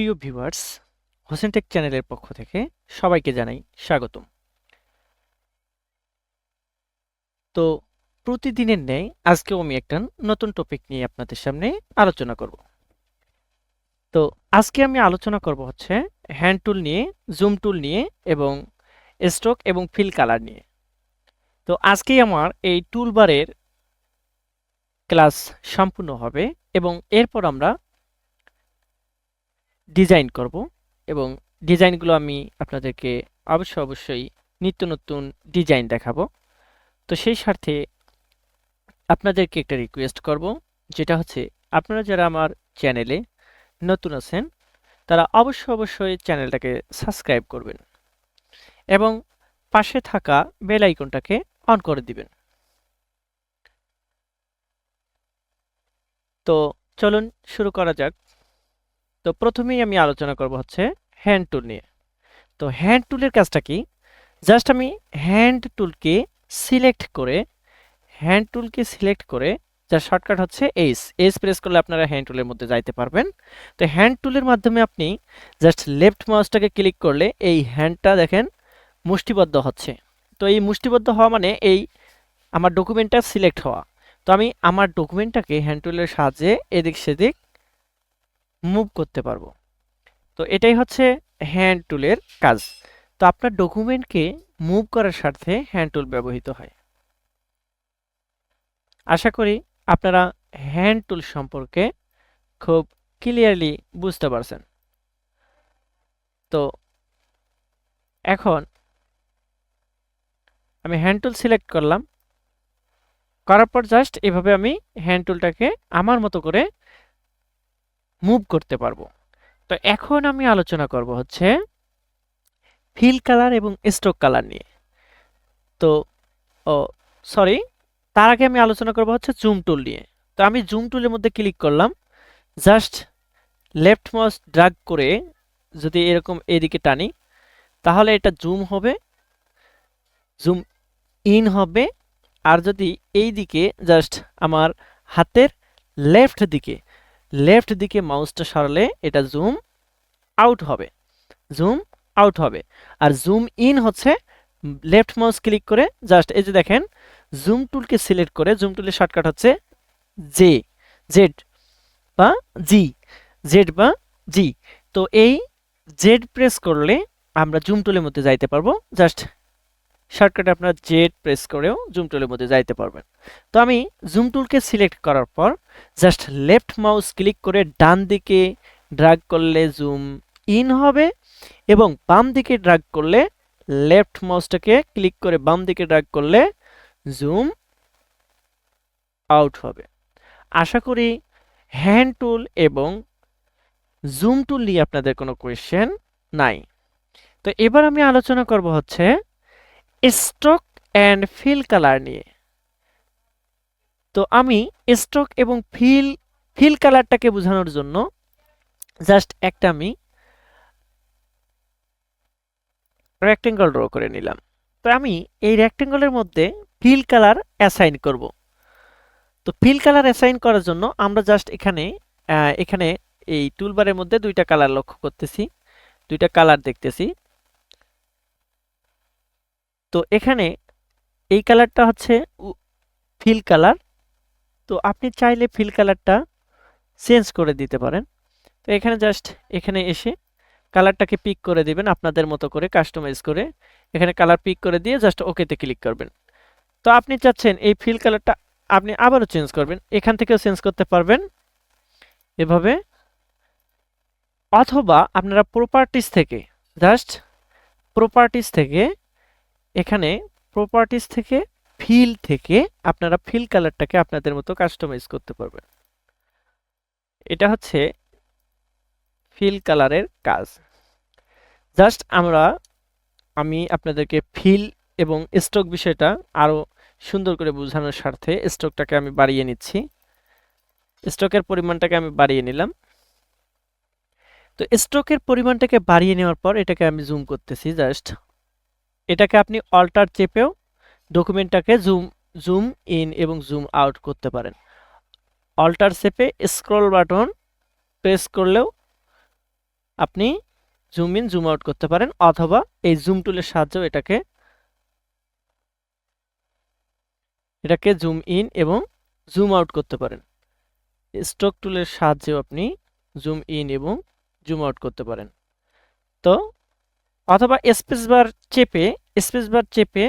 প্রিয় viewers, Hossain take চ্যানেলের পক্ষ থেকে সবাইকে জানাই স্বাগতম। তো প্রতিদিনের ন্যায় আজকেও আমি একটা নতুন টপিক নিয়ে আপনাদের সামনে আলোচনা করব। তো আজকে আমি আলোচনা করব হচ্ছে হ্যান্ড টুল নিয়ে, জুম টুল নিয়ে এবং স্ট্রোক এবং ফিল কালার নিয়ে। তো আজকেই আমার এই টুলবারের ক্লাস সম্পূর্ণ হবে এবং এরপর আমরা ডিজাইন করব এবং ডিজাইনগুলো আমি আপনাদেরকে অবশ্যই নিত্য নতুন ডিজাইন দেখাবো। তো সেই স্বার্থে আপনাদেরকে একটা রিকোয়েস্ট করব, যেটা হচ্ছে আপনারা যারা আমার চ্যানেলে নতুন আছেন তারা অবশ্যই চ্যানেলটাকে সাবস্ক্রাইব করবেন এবং পাশে থাকা বেল আইকনটাকে অন করে দিবেন। তো চলুন শুরু করা যাক। তো প্রথমেই আমি আলোচনা করব হচ্ছে হ্যান্ড টুল নিয়ে। তো হ্যান্ড টুলের কাজটা কি? জাস্ট আমি হ্যান্ড টুলকে সিলেক্ট করে যার শর্টকাট হচ্ছে এইচ প্রেস করলে আপনারা হ্যান্ড টুলের মধ্যে যাইতে পারবেন। তো হ্যান্ড টুলের মাধ্যমে আপনি জাস্ট লেফট মাউসটাকে ক্লিক করলে এই হ্যান্ডটা দেখেন মুষ্টিবদ্ধ হচ্ছে। তো এই মুষ্টিবদ্ধ হওয়া মানে এই আমার ডকুমেন্টটা সিলেক্ট হওয়া। তো আমি আমার ডকুমেন্টটাকে হ্যান্ড টুলের সাহায্যে এদিক সেদিক মুভ করতে পারবো। তো এটাই হচ্ছে হ্যান্ড টুলের কাজ। তো আপনার ডকুমেন্টকে মুভ করার স্বার্থে হ্যান্ড টুল ব্যবহৃত হয়। আশা করি আপনারা হ্যান্ড টুল সম্পর্কে খুব ক্লিয়ারলি বুঝতে পারছেন। তো এখন আমি হ্যান্ড টুল সিলেক্ট করলাম, করার পর জাস্ট এভাবে আমি হ্যান্ড টুলটাকে আমার মতো করে মুভ করতে পারবো। তো এখন আমি আলোচনা করব হচ্ছে ফিল কালার এবং স্ট্রোক কালার নিয়ে। তো সরি, তার আগে আমি আলোচনা করব হচ্ছে জুম টুল নিয়ে। তো আমি জুম টুলের মধ্যে ক্লিক করলাম, জাস্ট লেফট মাউস ড্র্যাগ করে যদি এরকম এদিকে টানি তাহলে এটা জুম হবে, জুম ইন হবে। আর যদি এই দিকে জাস্ট আমার হাতের লেফট দিকে মাউসটা সরালে এটা জুম আউট হবে। আর জুম ইন হচ্ছে লেফট মাউস ক্লিক করে জাস্ট এই যে দেখেন জুম টুলকে সিলেক্ট করে, জুম টুলের শর্টকাট হচ্ছে জেড বা জি, তো এই জেড প্রেস করলে আমরা জুম টুলের মধ্যে যাইতে পারবো। জাস্ট শর্টকাটে আপনারা জেড প্রেস করেও জুম টুলের মধ্যে যাইতে পারবেন। তো আমি জুম টুলকে সিলেক্ট করার পর জাস্ট লেফট মাউস ক্লিক করে ডান দিকে ড্র্যাগ করলে জুম ইন হবে এবং বাম দিকে ড্র্যাগ করলে, লেফট মাউসটাকে ক্লিক করে বাম দিকে ড্র্যাগ করলে জুম আউট হবে। আশা করি হ্যান্ড টুল এবং জুম টুল নিয়ে আপনাদের কোনো কোয়েশ্চেন নাই। তো এবার আমি আলোচনা করব হচ্ছে স্ট্রোক অ্যান্ড ফিল কালার নিয়ে। তো আমি স্ট্রোক এবং ফিল কালারটাকে বোঝানোর জন্য জাস্ট একটা আমি রেক্টেঙ্গল ড্র করে নিলাম। তো আমি এই রেক্টেঙ্গলের মধ্যে ফিল কালার অ্যাসাইন করব। তো ফিল কালার অ্যাসাইন করার জন্য আমরা জাস্ট এখানে এই টুলবারের মধ্যে দুইটা কালার লক্ষ্য করতেছি, দুইটা কালার দেখতেছি। তো এখানে এই কালারটা হচ্ছে ফিল কালার। তো আপনি চাইলে ফিল কালারটা চেঞ্জ করে দিতে পারেন। তো এখানে জাস্ট এখানে এসে কালারটাকে পিক করে দিবেন আপনাদের মতো করে, কাস্টমাইজ করে এখানে কালার পিক করে দিয়ে জাস্ট ওকেতে ক্লিক করবেন। তো আপনি চাচ্ছেন এই ফিল কালারটা আপনি আবারও চেঞ্জ করবেন, এখান থেকেও চেঞ্জ করতে পারবেন এভাবে, অথবা আপনারা প্রপার্টিজ থেকে জাস্ট প্রপার্টিজ থেকে ফিল থেকে আপনারা ফিল কালারটাকে আপনাদের মতো কাস্টমাইজ করতে পারবেন। এটা হচ্ছে ফিল কালারের কাজ। জাস্ট আমি আপনাদেরকে ফিল এবং স্ট্রোক বিষয়টা আরো সুন্দর করে বোঝানোর স্বার্থে স্ট্রোকটাকে আমি বাড়িয়ে নিচ্ছি, স্ট্রোকের পরিমাণটাকে আমি বাড়িয়ে নিলাম। তো স্ট্রোকের পরিমাণটাকে বাড়িয়ে নেওয়ার পর এটাকে আমি জুম করতেছি। জাস্ট এটাকে আপনি অল্টার চেপেও ডকুমেন্টটাকে জুম ইন এবং জুম আউট করতে পারেন। অল্টার চেপে স্ক্রল বাটন প্রেস করলেও আপনি জুম ইন জুম আউট করতে পারেন, অথবা এই জুম টুলের সাহায্যে এটাকে জুম ইন এবং জুম আউট করতে পারেন। স্ট্রোক টুলের সাহায্যেও আপনি জুম ইন এবং জুম আউট করতে পারেন। তো অথবা স্পেস বার চেপে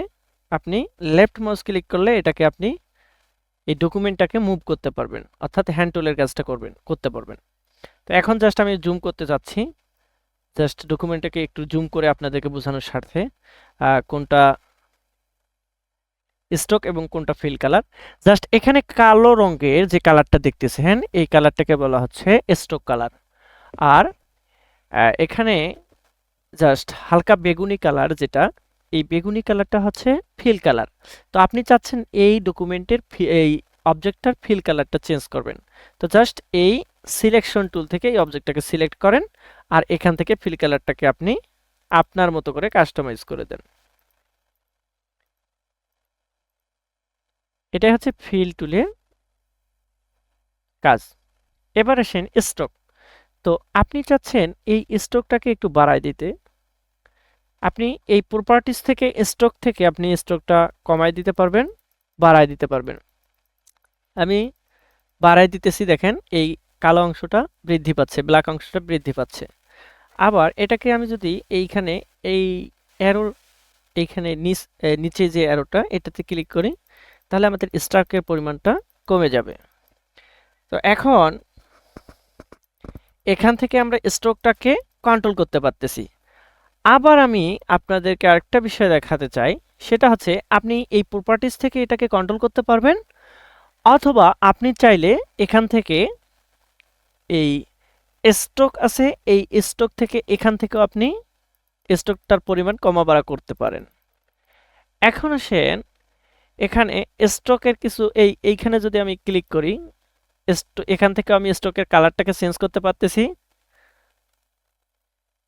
আপনি লেফট মাউস ক্লিক করলে এটাকে আপনি এই ডকুমেন্টটাকে মুভ করতে পারবেন, অর্থাৎ হ্যান্ড টুলের কাজটা করতে পারবেন। তো এখন জাস্ট আমি জুম করতে যাচ্ছি, জাস্ট ডকুমেন্টটাকে একটু জুম করে আপনাদেরকে বোঝানোর স্বার্থে কোনটা স্টক এবং কোনটা ফিল কালার। জাস্ট এখানে কালো রঙের যে কালারটা দেখতেছেন এই কালারটাকে বলা হচ্ছে স্টক কালার, আর এখানে জাস্ট হালকা বেগুনি কালার যেটা, এই বেগুনি কালারটা হচ্ছে ফিল কালার। তো আপনি চাচ্ছেন এই ডকুমেন্টের এই অবজেক্টটার ফিল কালারটা চেঞ্জ করবেন, তো জাস্ট এই সিলেকশন টুল থেকে এই অবজেক্টটাকে সিলেক্ট করেন, আর এখান থেকে ফিল কালারটাকে আপনি আপনার মতো করে কাস্টমাইজ করে দেন। এটাই হচ্ছে ফিল টুলের কাজ। এবার আসেন স্ট্রোক। তো আপনি চাচ্ছেন এই স্ট্রোকটাকে একটু বাড়ায় দিতে, আপনি এই প্রপার্টিজ থেকে স্ট্রোক থেকে আপনি স্ট্রোকটা কমায় দিতে পারবেন, বাড়ায় দিতে পারবেন। আমি বাড়ায় দিতেছি, দেখেন এই কালো অংশটা বৃদ্ধি পাচ্ছে, ব্ল্যাক অংশটা বৃদ্ধি পাচ্ছে। আবার এটাকে আমি যদি এইখানে এই অ্যারোর এইখানে নিচে যে অ্যারোটা এটাতে ক্লিক করি, তাহলে আমাদের স্ট্রোকের পরিমাণটা কমে যাবে। তো এখন এখান থেকে আমরা স্ট্রোকটাকে কন্ট্রোল করতে পারতেছি। আবার আমি আপনাদেরকে আরেকটা বিষয় দেখাতে চাই, সেটা হচ্ছে আপনি এই প্রপার্টিজ থেকে এটাকে কন্ট্রোল করতে পারবেন, অথবা আপনি চাইলে এখান থেকে এই স্ট্রোক আছে, এই স্ট্রোক থেকে এখান থেকেও আপনি স্ট্রোকটার পরিমাণ কমা বাড়া করতে পারেন। এখন আসেন এখানে স্ট্রোকের কিছু এইখানে যদি আমি ক্লিক করি, এখান থেকে আমি স্ট্রোকের কালারটাকে চেঞ্জ করতে পারতেছি,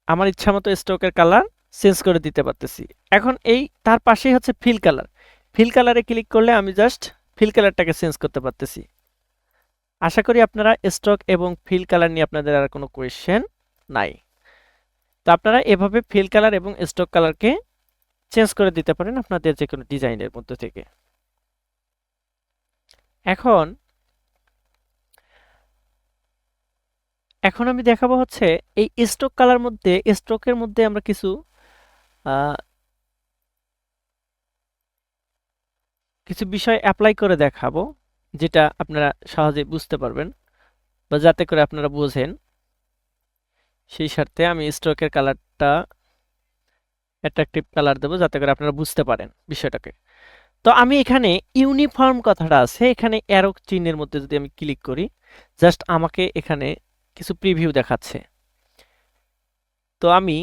আমার ইচ্ছা মতো স্ট্রোকের কালার চেঞ্জ করে দিতে পারতেছি। এখন এই তার পাশেই হচ্ছে ফিল কালার, ফিল কালারে ক্লিক করলে আমি জাস্ট ফিল কালারটাকে চেঞ্জ করতে পারতেছি। আশা করি আপনারা স্ট্রোক এবং ফিল কালার নিয়ে আপনাদের আর কোনো কোয়েশ্চেন নাই। তো আপনারা এভাবে ফিল কালার এবং স্ট্রোক কালারকে চেঞ্জ করে দিতে পারেন আপনাদের যে কোনো ডিজাইনের মধ্যে থেকে। এখন আমি দেখাবো হচ্ছে এই স্ট্রোক কালার মধ্যে, স্ট্রোকের মধ্যে আমরা কিছু বিষয় অ্যাপ্লাই করে দেখাবো, যেটা আপনারা সহজে বুঝতে পারবেন বা যাতে করে আপনারা বোঝেন। সেই স্বার্থে আমি স্ট্রোকের কালারটা অ্যাট্রাকটিভ কালার দেবো, যাতে করে আপনারা বুঝতে পারেন বিষয়টাকে। তো আমি এখানে ইউনিফর্ম কথাটা আছে, এখানে অ্যারো চিহ্নের মধ্যে যদি আমি ক্লিক করি, জাস্ট আমাকে এখানে কিছু প্রিভিউ দেখাচ্ছে। তো আমি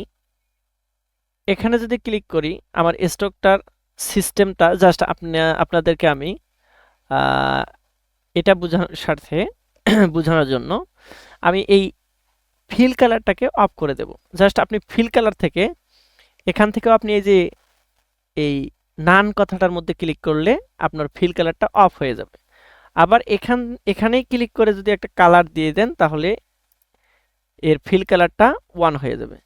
এখানে যদি ক্লিক করি, আমার স্ট্রোকটার সিস্টেমটা জাস্ট আপনাদেরকে আমি এটা বোঝানোর স্বার্থে বোঝানোর জন্য আমি এই ফিল কালারটাকে অফ করে দেব। জাস্ট আপনি ফিল কালার থেকে এখান থেকেও আপনি এই যে এই নান কথাটার মধ্যে ক্লিক করলে আপনার ফিল কালারটা অফ হয়ে যাবে। আবার এখানেই ক্লিক করে যদি একটা কালার দিয়ে দেন, তাহলে এর ফিল কালারটা 1 হয়ে যাবে।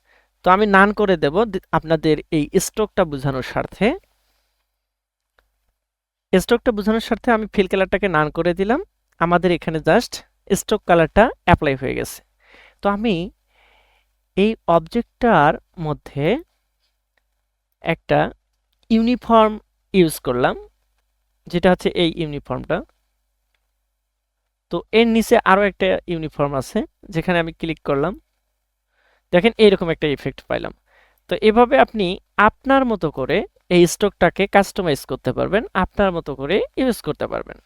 তো আমি নান করে দেব আপনাদের এই স্ট্রোকটা বোঝানোর স্বার্থে। স্ট্রোকটা বোঝানোর স্বার্থে আমি ফিল কালারটাকে নান করে দিলাম, আমাদের এখানে জাস্ট স্ট্রোক কালারটা অ্যাপ্লাই হয়ে গেছে। তো আমি এই অবজেক্টটার মধ্যে একটা ইউনিফর্ম ইউজ করলাম, যেটা হচ্ছে এই ইউনিফর্মটা। তো এর নিচে আরো একটা ইউনিফর্ম আছে, যেখানে আমি ক্লিক করলাম, দেখেন এইরকম একটা ইফেক্ট পাইলাম। তো এভাবে আপনি আপনার মতো করে এই স্ট্রোকটাকে কাস্টমাইজ করতে পারবেন, আপনার মতো করে ইউজ করতে পারবেন।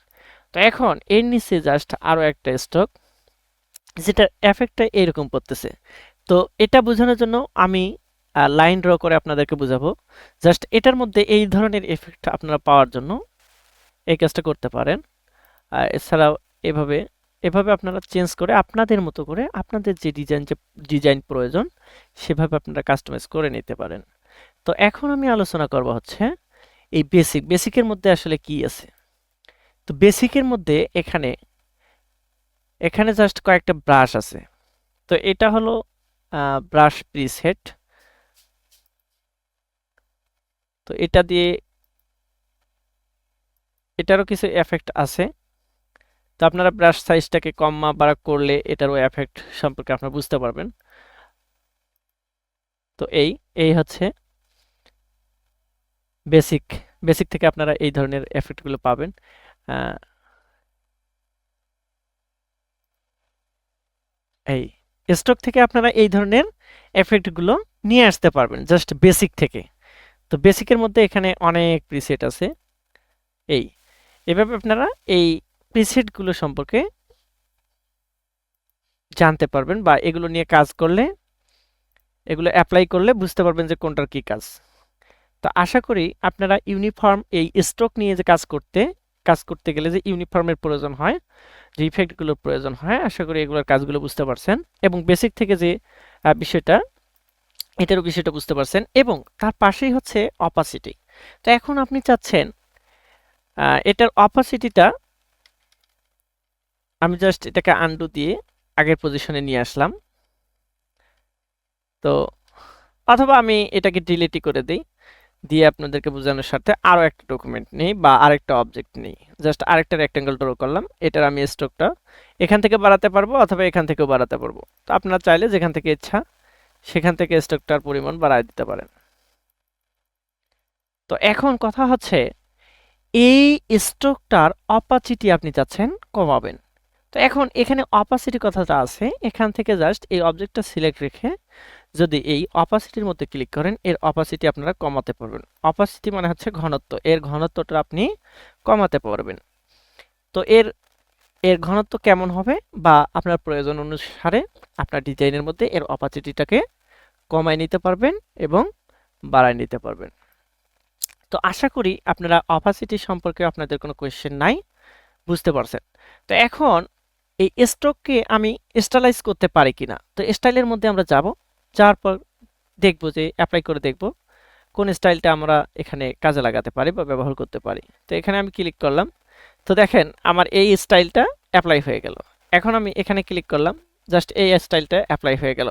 তো এখন এর নিচে জাস্ট আরো একটা স্ট্রোক, যেটার এফেক্টটা এইরকম পড়তেছে। তো এটা বোঝানোর জন্য আমি লাইন ড্র করে আপনাদেরকে বোঝাবো। জাস্ট এটার মধ্যে এই ধরনের এফেক্ট আপনারা পাওয়ার জন্য এই কাজটা করতে পারেন। এছাড়াও এভাবে আপনারা চেঞ্জ করে আপনাদের মতো করে আপনাদের যে ডিজাইন প্রয়োজন সেভাবে আপনারা কাস্টমাইজ করে নিতে পারেন। তো এখন আমি আলোচনা করব হচ্ছে এই বেসিকের মধ্যে আসলে কি আছে। তো বেসিকের মধ্যে এখানে জাস্ট কয়েকটা ব্রাশ আছে। তো এটা হলো ব্রাশ প্রিসেট। তো এটা দিয়ে এটারও কিছু এফেক্ট আছে। তো আপনারা ব্রাশ সাইজটাকে কম বাড়া করলে এটারও এফেক্ট সম্পর্কে আপনারা বুঝতে পারবেন। তো এই এই হচ্ছে বেসিক। বেসিক থেকে আপনারা এই ধরনের এফেক্টগুলো পাবেন। আহ, এই স্টক থেকে আপনারা এই ধরনের এফেক্টগুলো নিয়ে আসতে পারবেন জাস্ট বেসিক থেকে। তো বেসিকের মধ্যে এখানে অনেক প্রিসেট আছে। এই এভাবে আপনারা এই প্রিসেটগুলো সম্পর্কে জানতে পারবেন, বা এগুলো নিয়ে কাজ করলে, এগুলো অ্যাপ্লাই করলে বুঝতে পারবেন যে কোনটার কি কাজ। তো আশা করি আপনারা ইউনিফর্ম এই স্ট্রোক নিয়ে যে কাজ করতে গেলে যে ইউনিফর্মের প্রয়োজন হয়, যে ইফেক্টগুলোর প্রয়োজন হয়, আশা করি এগুলোর কাজগুলো বুঝতে পারছেন এবং বেসিক থেকে যে বিষয়টা, এটারও বিষয়টা বুঝতে পারছেন। এবং তার পাশেই হচ্ছে অপাসিটি। তো এখন আপনি চাচ্ছেন এটার অপাসিটিটা, আমি জাস্ট এটাকে আনডু দিয়ে আগের পজিশনে নিয়ে আসলাম। তো অথবা আমি এটাকে ডিলিটই করে দিই, দিয়ে আপনাদেরকে বোঝানোর স্বার্থে আরো একটা ডকুমেন্ট নেই বা আরেকটা অবজেক্ট নেই, জাস্ট আরেকটা রেক্টেঙ্গেল ড্র করলাম। এটার আমি স্ট্রোকটা এখান থেকে বাড়াতে পারবো অথবা এখান থেকেও বাড়াতে পারবো। তো আপনারা চাইলে যেখান থেকে ইচ্ছা সেখান থেকে স্ট্রোকটার পরিমাণ বাড়ায় দিতে পারেন। তো এখন কথা হচ্ছে এই স্ট্রোকটার অপাসিটি আপনি চাচ্ছেন কমাবেন। তো এখন এখানে অপাসিটি কথাটা আছে, এখান থেকে জাস্ট এই অবজেক্টটা সিলেক্ট রেখে যদি এই অপাসিটির মধ্যে ক্লিক করেন, এর অপাসিটি আপনারা কমাতে পারবেন। অপাসিটি মানে হচ্ছে ঘনত্ব, এর ঘনত্বটা আপনি কমাতে পারবেন। তো এর এর ঘনত্ব কেমন হবে, বা আপনার প্রয়োজন অনুসারে আপনার ডিজাইনের মধ্যে এর অপাসিটিটাকে কমায় নিতে পারবেন এবং বাড়ায় নিতে পারবেন। তো আশা করি আপনারা অপাসিটি সম্পর্কে আপনাদের কোনো কোয়েশ্চেন নাই, বুঝতে পারছেন। তো এখন এই স্ট্রোককে আমি স্টাইলাইজ করতে পারি কিনা। তো স্টাইলের মধ্যে আমরা যাব, যাওয়ার পর দেখব যে অ্যাপ্লাই করে দেখব কোন স্টাইলটা আমরা এখানে কাজে লাগাতে পারি বা ব্যবহার করতে পারি। তো এখানে আমি ক্লিক করলাম। তো দেখেন আমার এই স্টাইলটা অ্যাপ্লাই হয়ে গেল। এখন আমি এখানে ক্লিক করলাম, জাস্ট এই স্টাইলটা অ্যাপ্লাই হয়ে গেল।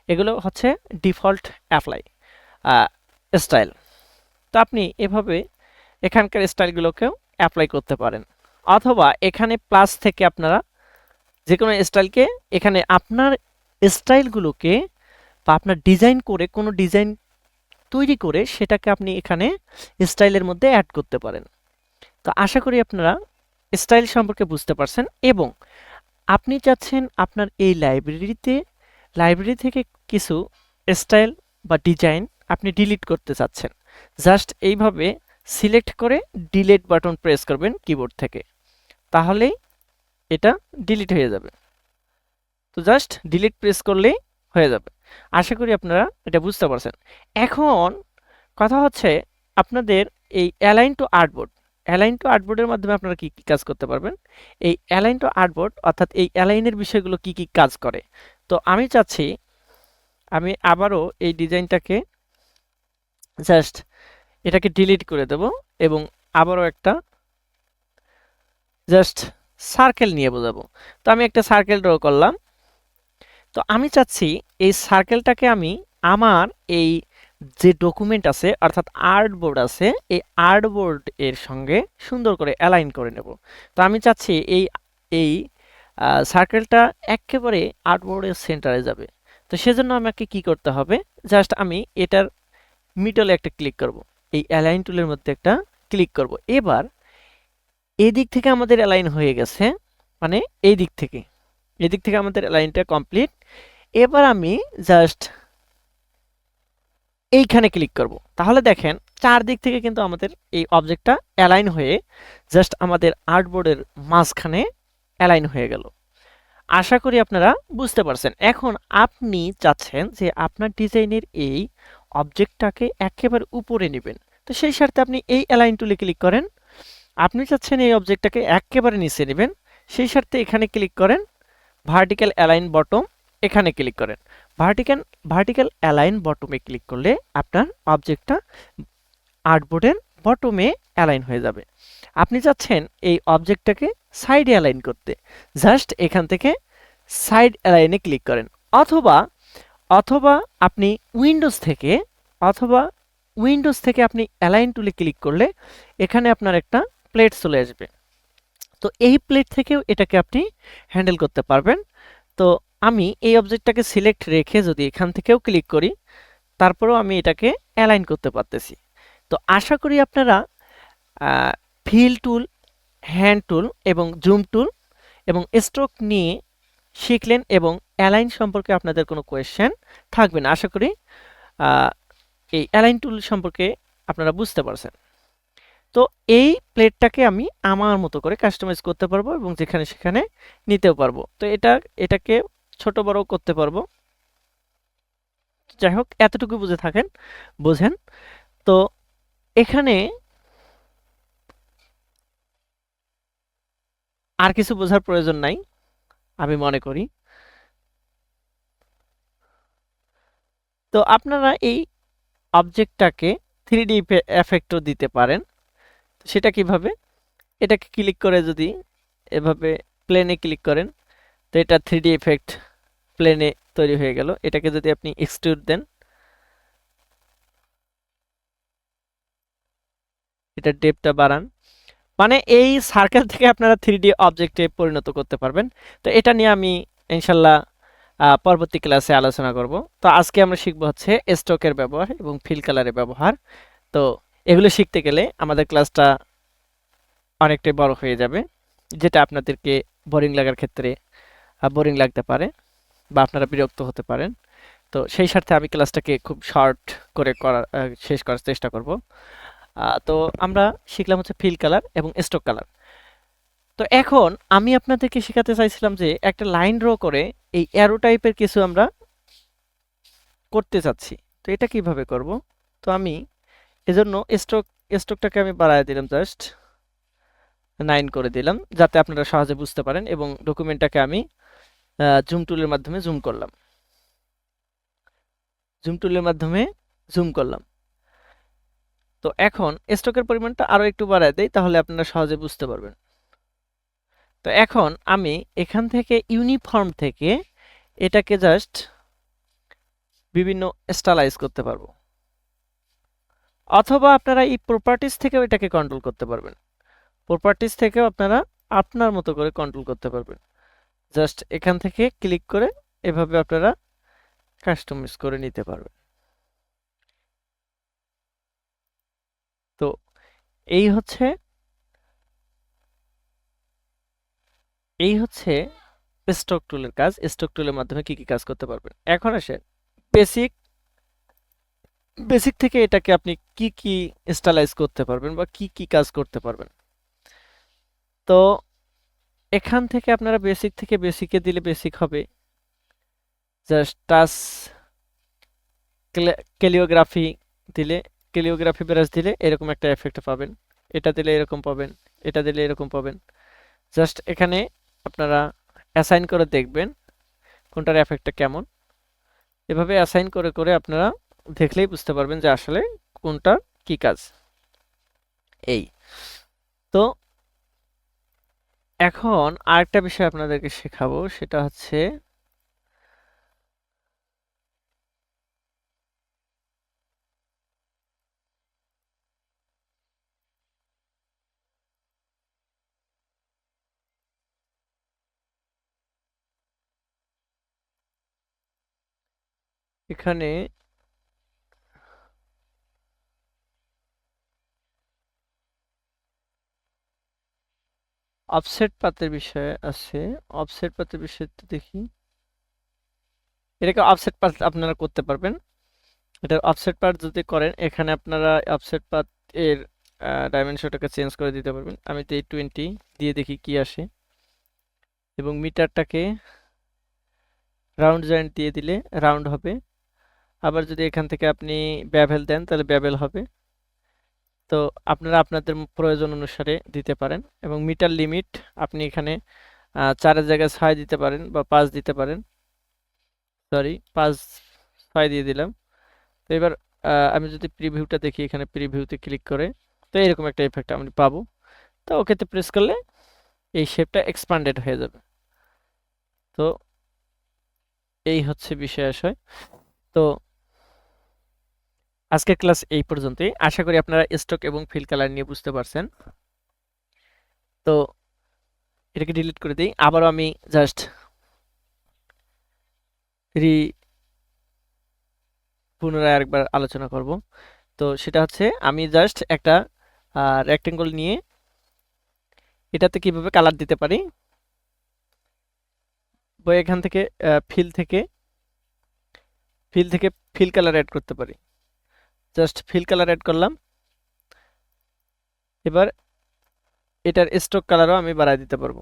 এগুলো হচ্ছে ডিফল্ট অ্যাপ্লাই স্টাইল। তো আপনি এভাবে এখানকার স্টাইলগুলোকেও অ্যাপ্লাই করতে পারেন, অথবা এখানে প্লাস থেকে আপনারা যে কোনো স্টাইলকে এখানে আপনার স্টাইলগুলোকে বা আপনার ডিজাইন করে কোনো ডিজাইন তৈরি করে সেটাকে আপনি এখানে স্টাইলের মধ্যে অ্যাড করতে পারেন। তো আশা করি আপনারা স্টাইল সম্পর্কে বুঝতে পারছেন এবং আপনি চাচ্ছেন আপনার এই লাইব্রেরি থেকে কিছু স্টাইল বা ডিজাইন আপনি ডিলিট করতে চাচ্ছেন। জাস্ট এইভাবে সিলেক্ট করে ডিলিট বাটন প্রেস করবেন কিবোর্ড থেকে, তাহলেই এটা ডিলিট হয়ে যাবে। তো জাস্ট ডিলিট প্রেস করলেই হয়ে যাবে। আশা করি আপনারা এটা বুঝতে পারছেন। এখন কথা হচ্ছে আপনাদের এই align to artboard, align to আর্টবোর্ডের মাধ্যমে আপনারা কি কি কাজ করতে পারবেন। এই অ্যালাইন টু আর্টবোর্ড অর্থাৎ এই অ্যালাইনের বিষয়গুলো কি কি কাজ করে। তো আমি চাচ্ছি আমি আবারও এই ডিজাইনটাকে জাস্ট এটাকে ডিলিট করে দেব এবং আবারও একটা জাস্ট সার্কেল নিয়ে বোঝাবো। তো আমি একটা সার্কেল ড্র করলাম। তো আমি চাচ্ছি এই সার্কেলটাকে আমি আমার এই যে ডকুমেন্ট আছে অর্থাৎ আর্টবোর্ড আছে, এই আর্টবোর্ড এর সঙ্গে সুন্দর করে অ্যালাইন করে নেব। তো আমি চাচ্ছি এই এই সার্কেলটা একেবারে আর্টবোর্ডের সেন্টারে যাবে। তো সেজন্য আমাকে কি করতে হবে, জাস্ট আমি এটার মিডলে একটা ক্লিক করব, এই অ্যালাইন টুলের মধ্যে একটা ক্লিক করব। এবার এই দিক থেকে আমাদের অ্যালাইন হয়ে গেছে, মানে এই দিক থেকে আমাদের অ্যালাইনটা কমপ্লিট। এবার আমি জাস্ট এইখানে ক্লিক করব, তাহলে দেখেন চারদিক থেকে কিন্তু আমাদের এই অবজেক্টটা অ্যালাইন হয়ে জাস্ট আমাদের আর্টবোর্ডের মাঝখানে অ্যালাইন হয়ে গেল। আশা করি আপনারা বুঝতে পারছেন। এখন আপনি চাচ্ছেন যে আপনার ডিজাইনের এই অবজেক্টটাকে একেবারে উপরে নেবেন। তো সেই স্বার্থে আপনি এই অ্যালাইন টুলে ক্লিক করেন। আপনি চাচ্ছেন এই অবজেক্টটাকে একেবারে নিচে নেবেন, সেই স্বার্থে এখানে ক্লিক করেন, ভার্টিক্যাল অ্যালাইন বটম এখানে ক্লিক করেন। ভার্টিক্যাল অ্যালাইন বটমে ক্লিক করলে আপনার অবজেক্টটা আর্টবোর্ডের বটমে অ্যালাইন হয়ে যাবে। আপনি চাচ্ছেন এই অবজেক্টটাকে সাইডে অ্যালাইন করতে, জাস্ট এখান থেকে সাইড অ্যালাইনে ক্লিক করেন, অথবা অথবা আপনি উইন্ডোজ থেকে অথবা উইন্ডোজ থেকে আপনি অ্যালাইন টুলে ক্লিক করলে এখানে আপনার একটা প্লেট চলে আসবে। তো এই প্লেট থেকেও এটাকে আপনি হ্যান্ডেল করতে পারবেন। তো আমি এই অবজেক্টটাকে সিলেক্ট রেখে যদি এখান থেকেও ক্লিক করি, তারপরেও আমি এটাকে অ্যালাইন করতে পারতেছি। তো আশা করি আপনারা ফিল টুল, হ্যান্ড টুল এবং জুম টুল এবং স্ট্রোক নিয়ে শিখলেন এবং অ্যালাইন সম্পর্কে আপনাদের কোনো কোয়েশ্চেন থাকবে না। আশা করি এই অ্যালাইন টুল সম্পর্কে আপনারা বুঝতে পারছেন। তো এই প্লেটটাকে আমি আমার মতো করে কাস্টমাইজ করতে পারবো এবং যেখানে সেখানে নিতেও পারবো। তো এটাকে ছোট বড় করতে পারবো। যাই হোক, এতটুকু বোঝেন। তো এখানে আর কিছু বোঝার প্রয়োজন নাই আমি মনে করি। তো আপনারা এই অবজেক্টটাকে 3D এফেক্টও দিতে পারেন। সেটা কিভাবে? এটাকে ক্লিক করে যদি এভাবে প্লেনে ক্লিক করেন, তো এটা 3D এফেক্ট প্লেনে তৈরি হয়ে গেল। এটাকে যদি আপনি এক্সট্রুড দেন, এটা ডেপটা বাড়ান, মানে এই সার্কেল থেকে আপনারা 3D অবজেক্টে পরিণত করতে পারবেন। তো এটা নিয়ে আমি ইনশাল্লাহ পরবর্তী ক্লাসে আলোচনা করব। তো আজকে আমরা শিখব হচ্ছে স্ট্রোকের ব্যবহার এবং ফিল কালারের ব্যবহার। তো এগুলো শিখতে গেলে আমাদের ক্লাসটা অনেকটাই বড় হয়ে যাবে, যেটা আপনাদেরকে বোরিং লাগার ক্ষেত্রে বোরিং লাগতে পারে বা আপনারা বিরক্ত হতে পারেন। তো সেই স্বার্থে আমি ক্লাসটাকে খুব শর্ট করে শেষ করার চেষ্টা করব। তো আমরা শিখলাম হচ্ছে ফিল কালার এবং স্ট্রোক কালার। তো এখন আমি আপনাদেরকে শেখাতে চাইছিলাম যে একটা লাইন ড্র করে এই অ্যারো টাইপের কিছু আমরা করতে চাচ্ছি। তো এটা কিভাবে করব? তো আমি এজন্য স্ট্রোকটাকে আমি বাড়ায় দিলাম, জাস্ট 9 করে দিলাম, যাতে আপনারা সহজে বুঝতে পারেন, এবং ডকুমেন্টটাকে আমি জুম টুলের মাধ্যমে জুম করলাম। তো এখন স্ট্রোকের পরিমাণটা আরো একটু বাড়ায় দেই, তাহলে আপনারা সহজে বুঝতে পারবেন। তো এখন আমি এখান থেকে ইউনিফর্ম থেকে এটাকে জাস্ট বিভিন্ন স্টাইলাইজ করতে পারবো, অথবা আপনারা এই প্রপার্টিজ থেকেও এটাকে কন্ট্রোল করতে পারবেন। প্রপার্টিজ থেকেও আপনারা আপনার মতো করে কন্ট্রোল করতে পারবেন। জাস্ট এখান থেকে ক্লিক করে এভাবে আপনারা কাস্টমাইজ করে নিতে পারবেন। তো এই হচ্ছে স্ট্রোক টুলের কাজ। স্ট্রোক টুলের মাধ্যমে কি কি কাজ করতে পারবেন। এখন আসেন বেসিক বেসিক থেকে এটাকে আপনি কি কি স্টাইলাইজ করতে পারবেন বা কি কি কাজ করতে পারবেন। তো এখান থেকে আপনারা বেসিক থেকে বেসিকে দিলে বেসিক হবে, জাস্ট টাচ ক্যালিওগ্রাফি দিলে, ক্যালিওগ্রাফি ব্রাশ দিলে এরকম একটা এফেক্ট পাবেন, এটা দিলে এরকম পাবেন, এটা দিলে এরকম পাবেন। জাস্ট এখানে আপনারা অ্যাসাইন করে দেখবেন কোনটার এফেক্টটা কেমন। এভাবে অ্যাসাইন করে করে আপনারা দেখলেই বুঝতে পারবেন যে আসলে কোনটা কি কাজ। এই তো এখন আরেকটা বিষয় আপনাদেরকে শেখাবো, সেটা হচ্ছে এখানে অফসেট পাতের বিষয়ে আছে। অফসেট পাতের বিষয়টা দেখি। এটাকে অফসেট পাত আপনারা করতে পারবেন। এটা অফসেট পাত যদি করেন, এখানে আপনারা অফসেট পাত এর ডাইমেনশনটাকে চেঞ্জ করে দিতে পারবেন। আমি তো এই 20 দিয়ে দেখি কি আসে, এবং মিটারটাকে রাউন্ড জয়েন্ট দিয়ে দিলে রাউন্ড হবে। আবার যদি এখান থেকে আপনি ব্যাভেল দেন তাহলে ব্যাভেল হবে। তো আপনারা আপনাদের প্রয়োজন অনুসারে দিতে পারেন। এবং মিটার লিমিট আপনি এখানে 4-এর জায়গায় 6 দিতে পারেন বা 5 দিতে পারেন। সরি, 5-6 দিয়ে দিলাম। তো এবার আমি যদি প্রিভিউটা দেখি, এখানে প্রিভিউতে ক্লিক করে তো এরকম একটা এফেক্ট আমি পাবো। তো ওকেতে প্রেস করলে এই শেপটা এক্সপ্যান্ডেড হয়ে যাবে। তো এই হচ্ছে বিষয় আশয়। তো আজকের ক্লাস এই পর্যন্তই। আশা করি আপনারা স্ট্রোক এবং ফিল কালার নিয়ে বুঝতে পারছেন। তো এটাকে ডিলিট করে দিই। আবারও আমি জাস্ট পুনরায় আরেকবার আলোচনা করব। তো সেটা হচ্ছে আমি জাস্ট একটা রেক্টেঙ্গল নিয়ে এটাতে কিভাবে কালার দিতে পারি, এখান থেকে ফিল থেকে ফিল কালার অ্যাড করতে পারি। জাস্ট ফিল কালার অ্যাড করলাম। এবার এটার স্ট্রোক কালারও আমি বাড়ায় দিতে পারবো।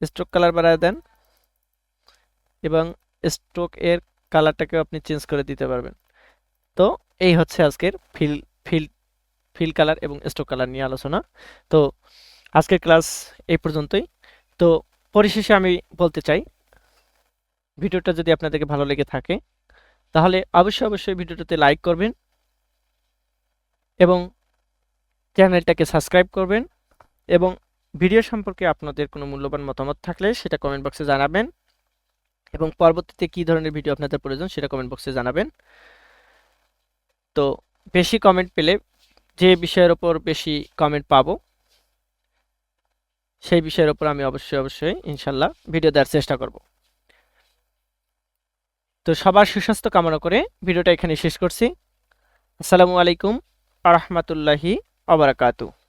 স্ট্রোক কালার বাড়ায় দেন এবং স্ট্রোক এর কালারটাকেও আপনি চেঞ্জ করে দিতে পারবেন। তো এই হচ্ছে আজকের ফিল ফিল ফিল কালার এবং স্ট্রোক কালার নিয়ে আলোচনা। তো আজকের ক্লাস এই পর্যন্তই। তো পরিশেষে আমি বলতে চাই, ভিডিওটা যদি আপনাদেরকে ভালো লেগে থাকে তাহলে অবশ্যই ভিডিওটাতে লাইক করবেন এবং চ্যানেলটাকে সাবস্ক্রাইব করবেন এবং ভিডিও সম্পর্কে আপনাদের কোনো মূল্যবান মতামত থাকলে সেটা কমেন্ট বক্সে জানাবেন এবং পরবর্তীতে কী ধরনের ভিডিও আপনাদের প্রয়োজন সেটা কমেন্ট বক্সে জানাবেন। তো বেশি কমেন্ট পেলে, যে বিষয়ের ওপর বেশি কমেন্ট পাবো সেই বিষয়ের ওপর আমি অবশ্যই ইনশাল্লাহ ভিডিও দেওয়ার চেষ্টা করব। তো সবার সুস্বাস্থ্য কামনা করে ভিডিওটা এখানে শেষ করছি। আসসালামু আলাইকুম আ রহমতুল্লাহি আ বারাকাতুহু।